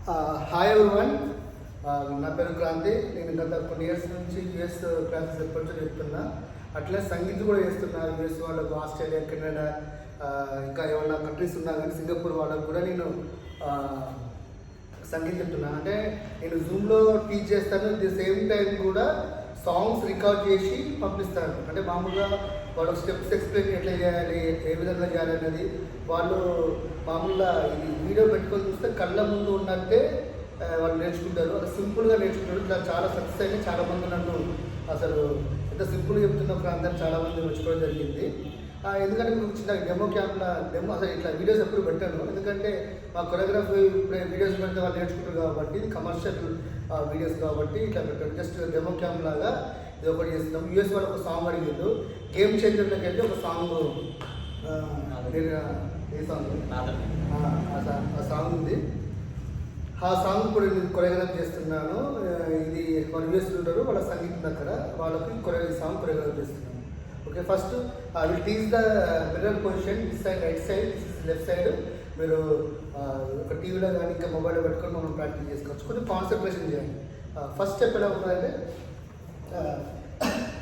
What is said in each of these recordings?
Hi everyone, నా పేరు క్రాంతి. నేను గత కొన్ని ఇయర్స్ నుంచి యూఎస్ క్లాసెస్ ఎప్పటి నుంచి చెప్తున్నా. అట్లే సంగీతం కూడా చేస్తున్నారు. యూఎస్ వాళ్ళకు, ఆస్ట్రేలియా, కెనడా, ఇంకా ఏమన్నా కంట్రీస్ ఉన్నా కానీ సింగపూర్ వాళ్ళకు కూడా నేను సంగీతం చెప్తున్నా. అంటే నేను జూమ్లో టీచ్ చేస్తాను. ది సేమ్ టైం కూడా సాంగ్స్ రికార్డ్ చేసి పంపిస్తాను. అంటే మామూలుగా వాళ్ళు స్టెప్స్ ఎక్స్ప్లెయిన్ ఎట్లా చేయాలి, ఏ విధంగా చేయాలి అనేది వాళ్ళు మామూలుగా ఇది వీడియో పెట్టుకొని చూస్తే కళ్ళ ముందు ఉన్నట్టే వాళ్ళు నేర్చుకుంటారు. అది సింపుల్గా నేర్చుకుంటారు. ఇట్లా చాలా సక్సెస్ అయితే చాలామంది నన్ను అసలు ఎంత సింపుల్గా చెప్తున్న ప్రాంతాన్ని చాలామంది మెచ్చుకోవడం జరిగింది. ఎందుకంటే మీకు చిన్న డెమో అసలు ఇట్లా వీడియోస్ ఎప్పుడు పెట్టాను. ఎందుకంటే మా కొరియోగ్రఫీ వీడియోస్ పెడితే వాళ్ళు నేర్చుకుంటారు కాబట్టి, ఇది కమర్షియల్ వీడియోస్ కాబట్టి ఇట్లా పెట్టాను. జస్ట్ డెమో క్యాంప్ లాగా ఇది ఒకటి చేస్తున్నాం. యూఎస్ వాళ్ళు ఒక సాంగ్ అడిగిండు. గేమ్ చేంజర్లోకి వెళ్ళి ఒక సాంగ్, ఏ సాంగ్, ఆ సాంగ్ ఉంది. ఆ సాంగ్ కూడా నేను కొరియోగ్రాఫ్ చేస్తున్నాను. ఇది మన యూఎస్లో ఉంటారు, వాళ్ళ సంగీతం అక్కడ, వాళ్ళకి సాంగ్ కొరియోగ్రాఫ్ చేస్తున్నాను. Okay, first I will teach the mirror position. This side right side, this is left side. మీరు ఒక టీవీలో కానీ ఇంకా మొబైల్లో పెట్టుకొని మనం ప్రాక్టీస్ చేసుకోవచ్చు. కొంచెం కాన్సన్ట్రేషన్ చేయండి. ఫస్ట్ స్టెప్ ఎలా ఉంటుందంటే,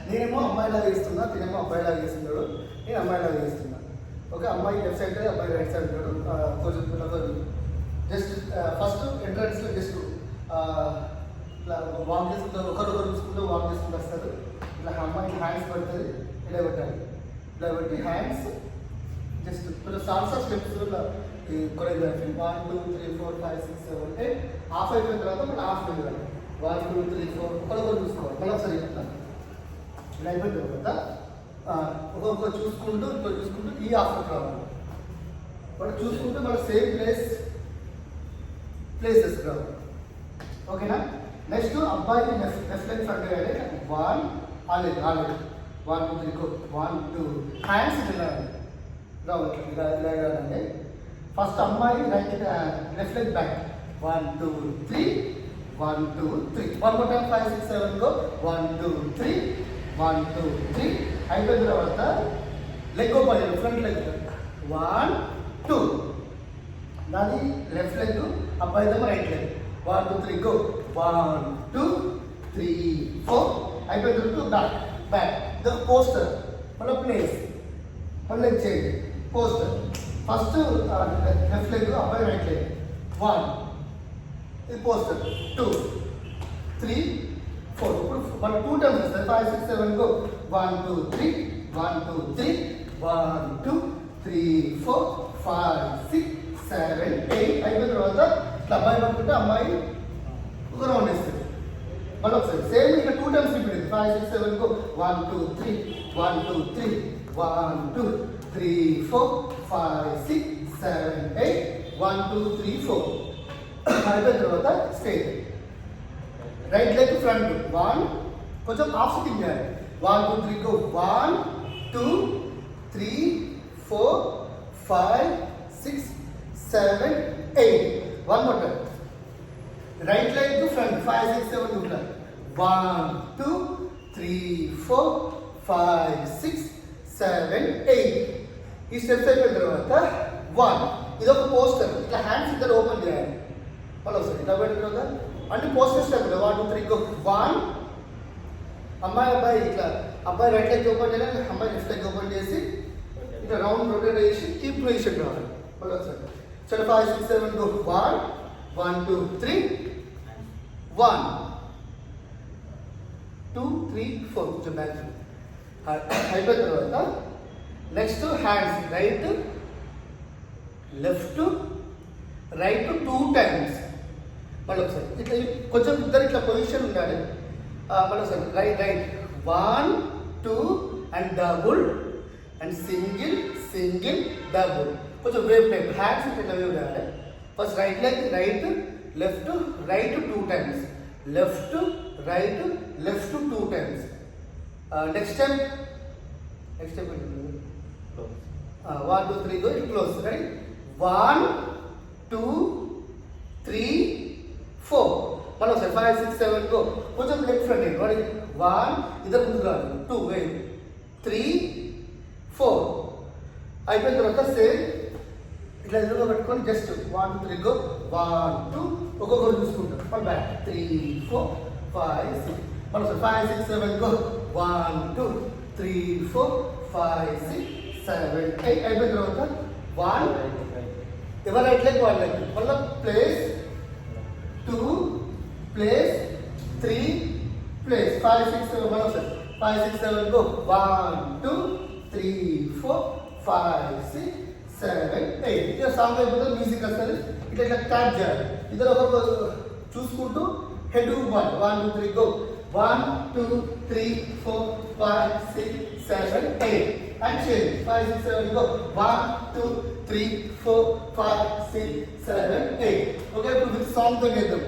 నేనేమో అమ్మాయిలాగా ఇస్తున్నా, తినేమో అబ్బాయిలాగా ఇస్తున్నాడు, నేను అమ్మాయిలాగా ఇస్తున్నాను. ఓకే, అమ్మాయి లెఫ్ట్ సైడ్, అబ్బాయి రైట్ సైడ్ ఉంటాడు. కొంచెం జస్ట్ ఫస్ట్ ఎంట్రన్స్లో జస్ట్ ఇట్లా వాక్ చేసుకుంటారు, ఒకరు చూసుకుంటూ వాక్ చేసుకుంటూ వస్తారు. ఇట్లా అమ్మాయి హ్యాండ్స్ పడుతుంది, ఇలా పెట్టాలి. ఇలా పెట్టి హ్యాండ్స్ జస్ట్ కొంచెం సాల్సా స్టెప్స్ ఈ కొరియోగ్రఫీ 1 2 3 4 5 6 7 8 హాఫ్ అయిపోయిన తర్వాత మళ్ళీ హాఫ్ వెళ్ళాలి. 1 2 3 4 ఒకరు చూసుకోవాలి. మళ్ళీ ఒకసారి చెప్తాను. ఇలా అయిపోయిన తర్వాత ఒక్కొక్కరు చూసుకుంటూ ఈ హాఫ్కి రావాలి. వాళ్ళు చూసుకుంటూ మళ్ళీ సేమ్ ప్లేసెస్ రావాలి. ఓకేనా? నెక్స్ట్ అబ్బాయికి లెఫ్ట్ లెగ్ ఫ్రంట్ వేయాలి. 1 ఆల్రెడీ 1 2 3 1 2 హ్యాండ్స్ వెళ్ళాలి. ఇలా వెళ్ళాలండి. ఫస్ట్ అమ్మాయి left leg back. 1 2 3 1 2 3 1 more time 5 6 7 go 1 2 3 1 2 3 అయిపోయిన తర్వాత లెగ్ ఓపెన్, ఫ్రంట్ లెగ్ 1 2. నాది left leg, అబ్బాయిదేమో right leg. 1 2 3 go 1 2 3 4 అయిపోయిన తర్వాత బ్యాక్ ద పోస్టర్, మళ్ళీ ప్లేస్, మళ్ళీ leg change, poster. First left leg, అబ్బాయి రైట్ లెగ్. 1 ఇది పోస్టర్, 2 3 4. ఇప్పుడు మళ్ళీ 2 టైమ్స్ వస్తుంది. 5 6 7 go 1 2 3 1 2 3 1 2 3 4 5 6 7 8 అయిపోయిన తర్వాత ఇట్లా అబ్బాయి పట్టుకుంటే అమ్మాయి ఒక రౌండ్ వేస్తుంది. మళ్ళీ ఒకసారి సేమ్ ఇట్లా 2 టైమ్స్ రిపీట్ అయింది. 5 6 7 go 1 2 3 1 2 3 1 2 3 4 5 6 7 8 1 2 3 4 అయిపోయిన తర్వాత స్ట్రైట్ రైట్ లెగ్ ఫ్రంట్ 1 కొంచెం హాఫ్ సిట్టింగ్ చేయాలి. 1 2 3 go 1 2 3 4 5 6 7 8 1 more time. Right leg to front 5 6 7 ఉంటారు. 1 2 3 4 5 6 7 8 ఈ స్టెప్స్ అయిపోయిన తర్వాత 1 ఇది ఒక పోస్టర్. ఇట్లా హ్యాండ్స్ ఇద్దరు ఓపెన్ చేయాలి. మళ్ళీ ఒకసారి ఇట్లా పెట్టిన తర్వాత అంటే పోస్టర్ స్టెప్ 1 2 3 go 1 అబ్బాయి ఇట్లా అబ్బాయి రైట్ లెగ్ ఓపెన్ చేయాలి, అమ్మాయి లెఫ్ట్ లెగ్ ఓపెన్ చేసి ఇట్లా రౌండ్ రొటేట్ చేసి కీప్ పొజిషన్ రావాలి. మళ్ళీ ఒకసారి 5 6 7 go 1 1 2 3 1 2 3 4 కొంచెం బ్యాక్ అయిపోయిన తర్వాత next hands right left right 2 times. మళ్ళీ ఒకసారి ఇట్లా కొంచెం ఇద్దరు ఇట్లా పొజిషన్ ఉండాలి. మళ్ళీ ఒకసారి right 1 2 and double and single double. కొంచెం వేవ్ టైప్ హ్యాండ్స్ ఇట్లా వేవ్ చేయాలి. First right leg right left right 2 times, left right left 2 times. Next time 1 2 3 go close. Right 1 2 3 4 మళ్ళీ ఒకసారి 5 6 7 go కొంచెం లెగ్ ఫ్రంట్ అయ్యి 1 ఇద్దరు ముందు కాదు 2 వేవ్ 3 4 అయిపోయిన తర్వాత సేమ్ ఇట్లా ఎదురుగా పెట్టుకొని జస్ట్ 1 2 3 గో 1 2 ఒక్కొక్కరు చూసుకుంటాం మళ్ళీ బ్యాక్ 3 4 5 6 మళ్ళీ 5 6 7 గో 1 2 3 4 5 6 7 8 అయిపోయిన తర్వాత 1 ఎవరు రైట్ లెగ్ వన్ లెగ్ మళ్ళీ ప్లేస్ 2 ప్లేస్ 3 ప్లేస్ 5 6 7 మళ్ళీ 5 6 7 గో 1 2 3 4 5 6 7 8 ఇక సాంగ్ అయిపోతే మ్యూజిక్ వస్తుంది ఇట్లా ఇట్లా క్యాచ్ చేయాలి ఇద్దరు ఒకరు చూసుకుంటూ head 1 1 2 3 go 1 2 3 4 5 6 7 8 and change 5 6 7 go 1 2 3 4 5 6 7 8 okay ఇప్పుడు విత్ సాంగ్ తో చేద్దాం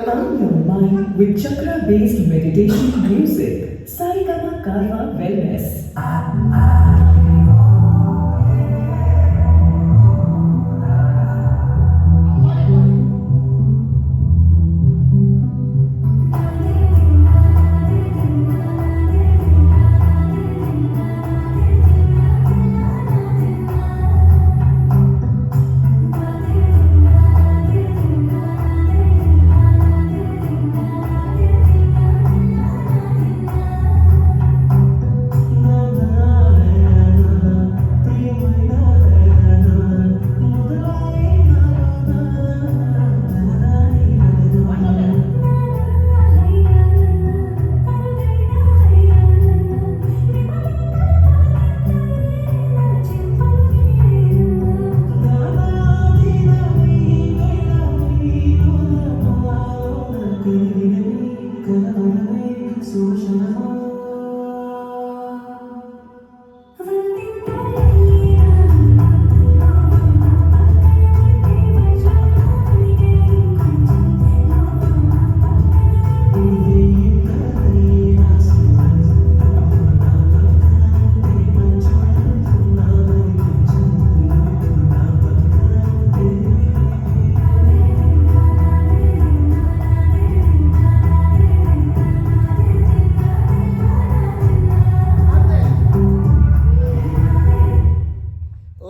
Calm your mind with chakra-based meditation music. Sarigama Karma Wellness.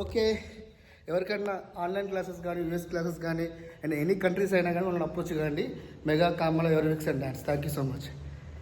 Okay ఎవరికైనా ఆన్లైన్ క్లాసెస్ కానీ యూఎస్ క్లాసెస్ కానీ అండ్ ఎనీ కంట్రీస్ అయినా కానీ మనం అప్రోచ్ కాండి మెగా కామల ఎవరి and dance thank you so much